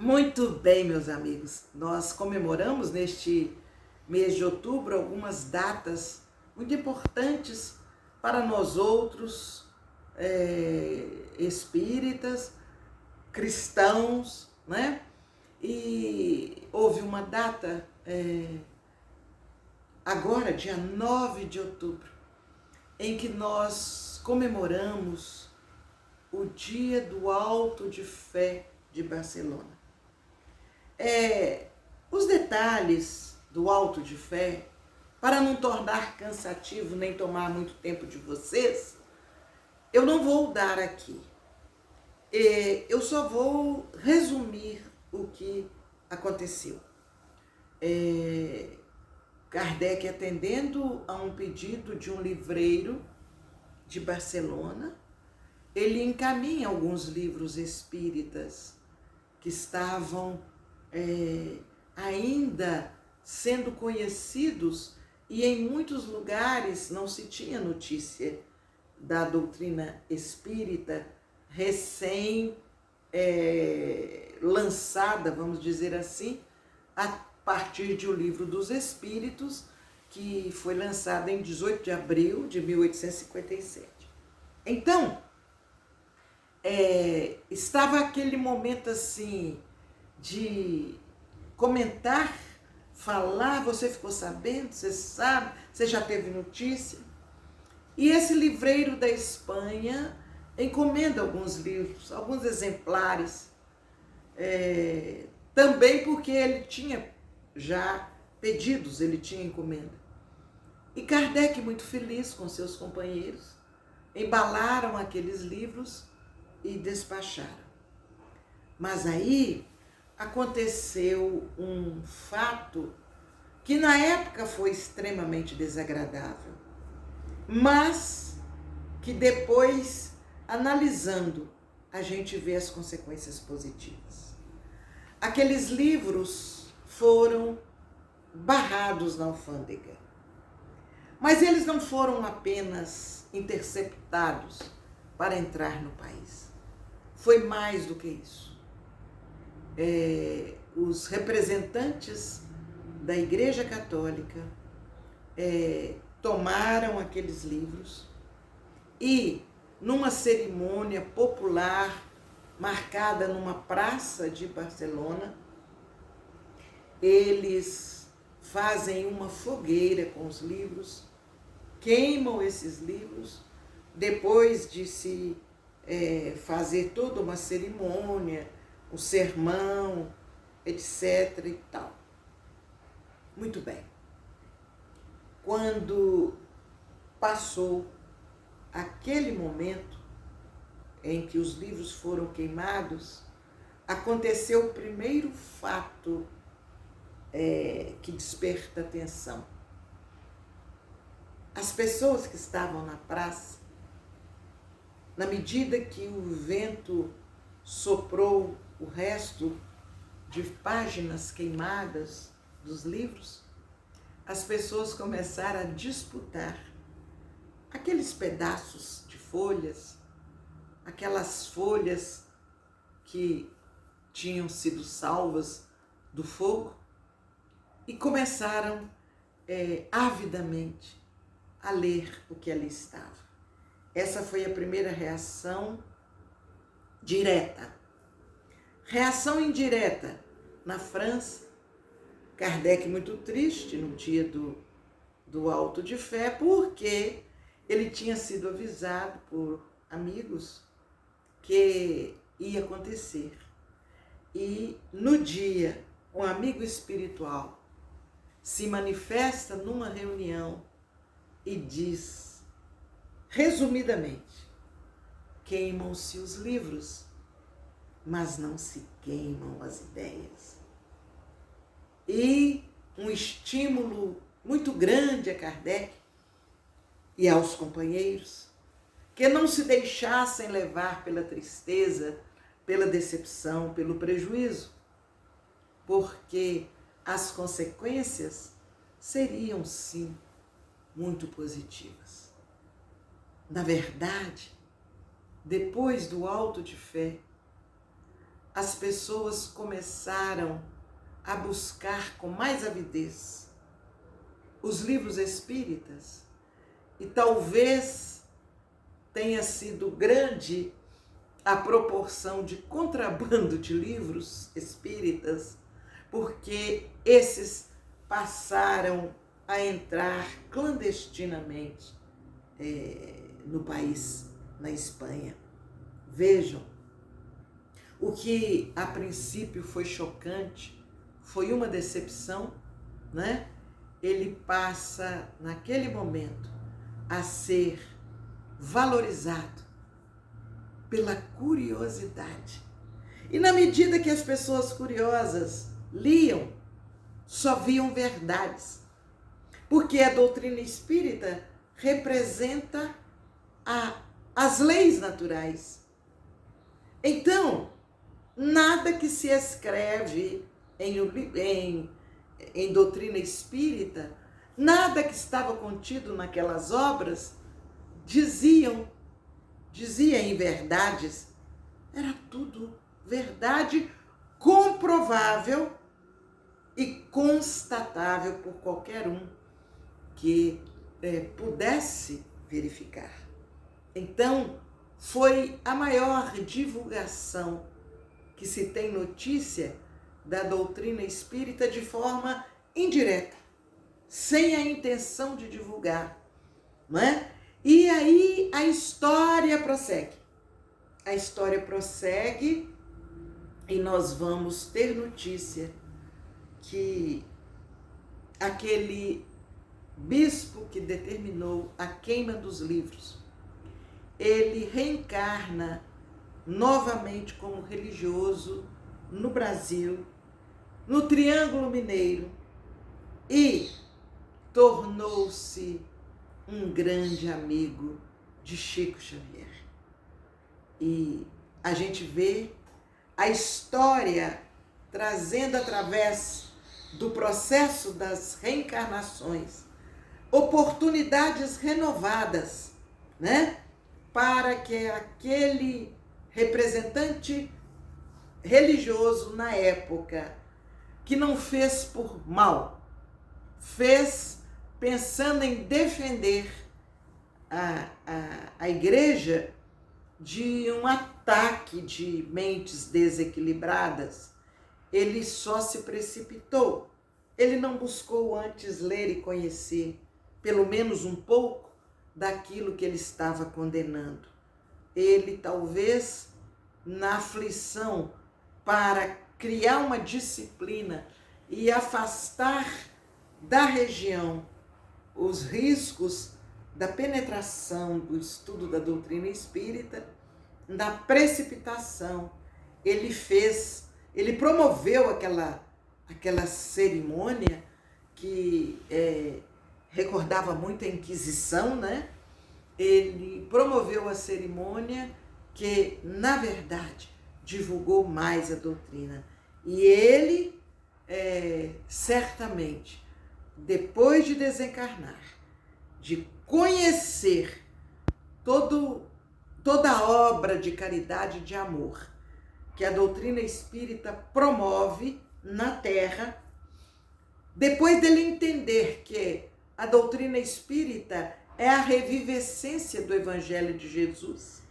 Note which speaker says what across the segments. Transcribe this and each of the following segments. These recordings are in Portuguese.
Speaker 1: Muito bem, meus amigos. Nós comemoramos neste mês de outubro algumas datas muito importantes para nós outros, espíritas, cristãos, né? E houve uma data, agora, dia 9 de outubro, em que nós comemoramos o Dia do Alto de Fé de Barcelona. Os detalhes do Alto de Fé, para não tornar cansativo nem tomar muito tempo de vocês, eu não vou dar aqui. Eu só vou resumir o que aconteceu. Kardec, atendendo a um pedido de um livreiro de Barcelona, ele encaminha alguns livros espíritas que estavam ainda sendo conhecidos, e em muitos lugares não se tinha notícia da doutrina espírita recém lançada, vamos dizer assim, a partir de O Livro dos Espíritos, que foi lançado em 18 de abril de 1857. Então, estava aquele momento assim de comentar, falar, você ficou sabendo, você sabe, você já teve notícia. E esse livreiro da Espanha encomenda alguns livros, alguns exemplares, também porque ele tinha já pedidos, ele tinha encomenda. E Kardec, muito feliz com seus companheiros, embalaram aqueles livros e despacharam. Mas aí aconteceu um fato que na época foi extremamente desagradável, mas que depois, analisando, a gente vê as consequências positivas. Aqueles livros foram barrados na alfândega, mas eles não foram apenas interceptados para entrar no país. Foi mais do que isso. Os representantes da Igreja Católica tomaram aqueles livros e, numa cerimônia popular marcada numa praça de Barcelona, eles fazem uma fogueira com os livros, queimam esses livros, depois de se fazer toda uma cerimônia, um sermão, etc. e tal. Muito bem. Quando passou aquele momento em que os livros foram queimados, aconteceu o primeiro fato que desperta atenção. As pessoas que estavam na praça, na medida que o vento soprou o resto de páginas queimadas dos livros, as pessoas começaram a disputar aqueles pedaços de folhas, aquelas folhas que tinham sido salvas do fogo, e começaram avidamente a ler o que ali estava. Essa foi a primeira reação direta. Reação indireta na França, Kardec muito triste no dia do Alto de Fé, porque ele tinha sido avisado por amigos que ia acontecer. E no dia, um amigo espiritual se manifesta numa reunião e diz, resumidamente, queimam-se os livros, mas não se queimam as ideias. E um estímulo muito grande a Kardec e aos companheiros, que não se deixassem levar pela tristeza, pela decepção, pelo prejuízo, porque as consequências seriam, sim, muito positivas. Na verdade, depois do Alto de Fé, as pessoas começaram a buscar com mais avidez os livros espíritas, e talvez tenha sido grande a proporção de contrabando de livros espíritas, porque esses passaram a entrar clandestinamente no país, na Espanha. Vejam, o que a princípio foi chocante, foi uma decepção, né? Ele passa, naquele momento, a ser valorizado pela curiosidade. E na medida que as pessoas curiosas liam, só viam verdades. Porque a doutrina espírita representa as leis naturais. Então, nada que se escreve em doutrina espírita, nada que estava contido naquelas obras, dizia em verdades, era tudo verdade comprovável e constatável por qualquer um que pudesse verificar. Então, foi a maior divulgação que se tem notícia da doutrina espírita de forma indireta, sem a intenção de divulgar, não é? E aí a história prossegue. A história prossegue e nós vamos ter notícia que aquele bispo que determinou a queima dos livros, ele reencarna novamente como religioso no Brasil, no Triângulo Mineiro, e tornou-se um grande amigo de Chico Xavier. E a gente vê a história trazendo através do processo das reencarnações oportunidades renovadas, né? Para que aquele representante religioso na época, que não fez por mal, fez pensando em defender a igreja de um ataque de mentes desequilibradas, ele só se precipitou. Ele não buscou antes ler e conhecer, pelo menos um pouco, daquilo que ele estava condenando. Ele, talvez, na aflição para criar uma disciplina e afastar da região os riscos da penetração do estudo da doutrina espírita, na precipitação, ele promoveu aquela cerimônia que recordava muito a Inquisição, né? Ele promoveu a cerimônia que, na verdade, divulgou mais a doutrina. E ele, certamente, depois de desencarnar, de conhecer toda a obra de caridade e de amor que a doutrina espírita promove na Terra, depois dele entender que a doutrina espírita é a revivescência do Evangelho de Jesus,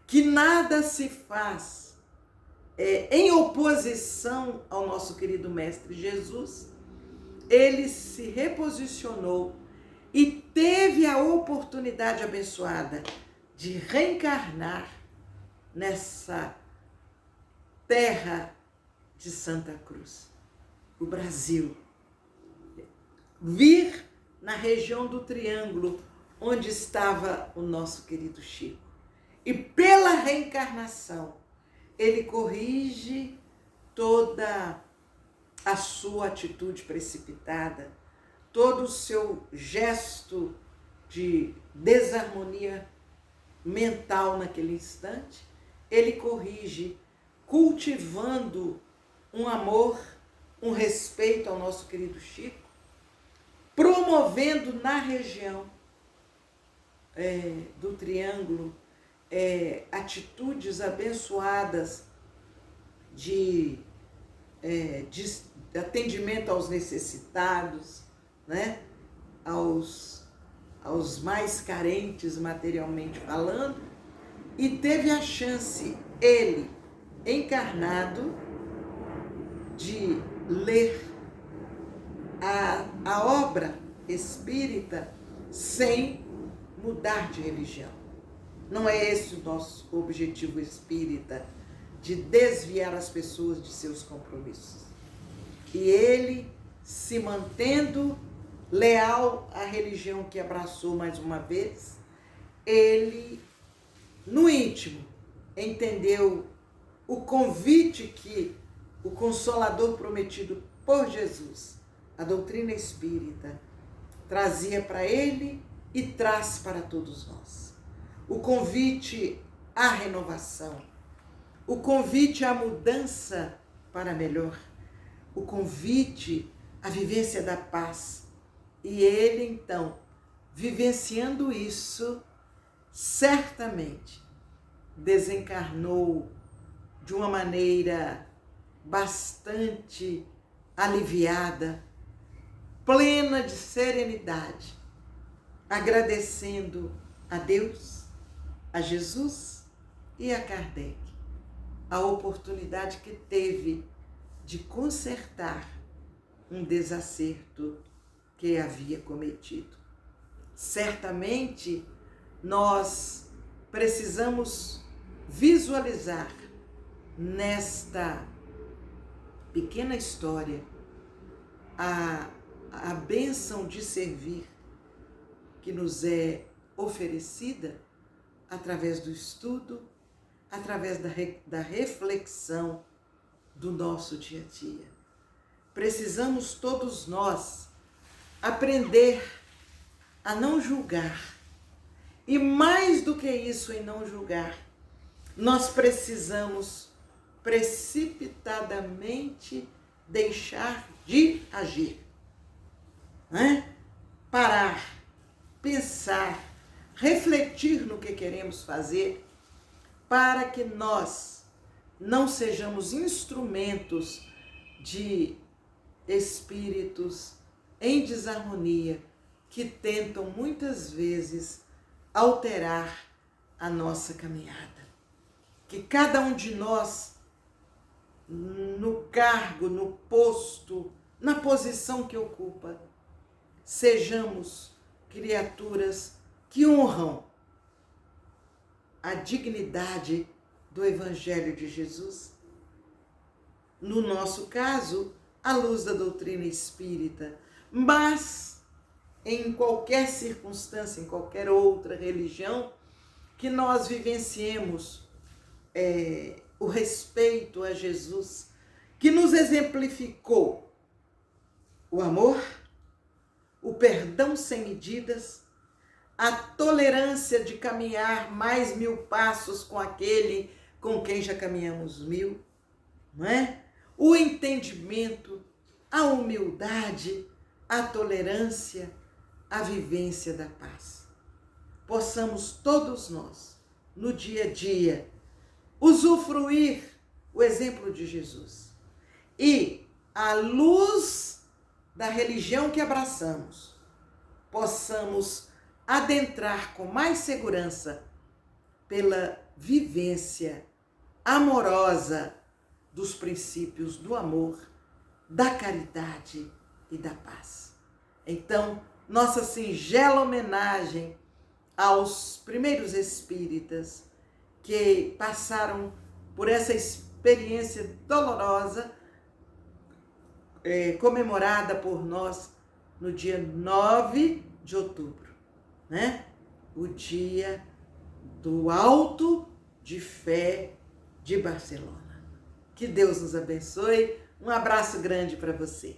Speaker 1: que nada se faz em oposição ao nosso querido Mestre Jesus, ele se reposicionou e teve a oportunidade abençoada de reencarnar nessa terra de Santa Cruz, o Brasil. Vir na região do Triângulo, onde estava o nosso querido Chico. E pela reencarnação, ele corrige toda a sua atitude precipitada, todo o seu gesto de desarmonia mental naquele instante, ele corrige, cultivando um amor, um respeito ao nosso querido Chico, promovendo na região do Triângulo atitudes abençoadas de atendimento aos necessitados, né? aos mais carentes materialmente falando, e teve a chance, ele, encarnado, de ler a obra espírita sem mudar de religião. Não é esse o nosso objetivo espírita, de desviar as pessoas de seus compromissos. E ele, se mantendo leal à religião que abraçou mais uma vez, ele, no íntimo, entendeu o convite que o Consolador prometido por Jesus, a doutrina espírita, trazia para ele e traz para todos nós. O convite à renovação, o convite à mudança para melhor, o convite à vivência da paz. E ele, então, vivenciando isso, certamente desencarnou de uma maneira bastante aliviada, plena de serenidade, agradecendo a Deus, a Jesus e a Kardec a oportunidade que teve de consertar um desacerto que havia cometido. Certamente nós precisamos visualizar nesta pequena história a bênção de servir que nos é oferecida através do estudo, através da reflexão do nosso dia a dia. Precisamos todos nós aprender a não julgar. E mais do que isso, em não julgar, nós precisamos precipitadamente deixar de agir, né? Parar, pensar, refletir no que queremos fazer, para que nós não sejamos instrumentos de espíritos em desarmonia que tentam muitas vezes alterar a nossa caminhada. Que cada um de nós, no cargo, no posto, na posição que ocupa, sejamos criaturas que honram a dignidade do Evangelho de Jesus. No nosso caso, à luz da doutrina espírita, mas em qualquer circunstância, em qualquer outra religião, que nós vivenciemos o respeito a Jesus, que nos exemplificou o amor, o perdão sem medidas, a tolerância de caminhar mais 1000 passos com aquele com quem já caminhamos 1000, não é? O entendimento, a humildade, a tolerância, a vivência da paz. Possamos todos nós, no dia a dia, usufruir o exemplo de Jesus e, à luz da religião que abraçamos, possamos adentrar com mais segurança pela vivência amorosa dos princípios do amor, da caridade e da paz. Então, nossa singela homenagem aos primeiros espíritas que passaram por essa experiência dolorosa, comemorada por nós no dia 9 de outubro, né? O dia do Alto de Fé de Barcelona. Que Deus nos abençoe. Um abraço grande para você.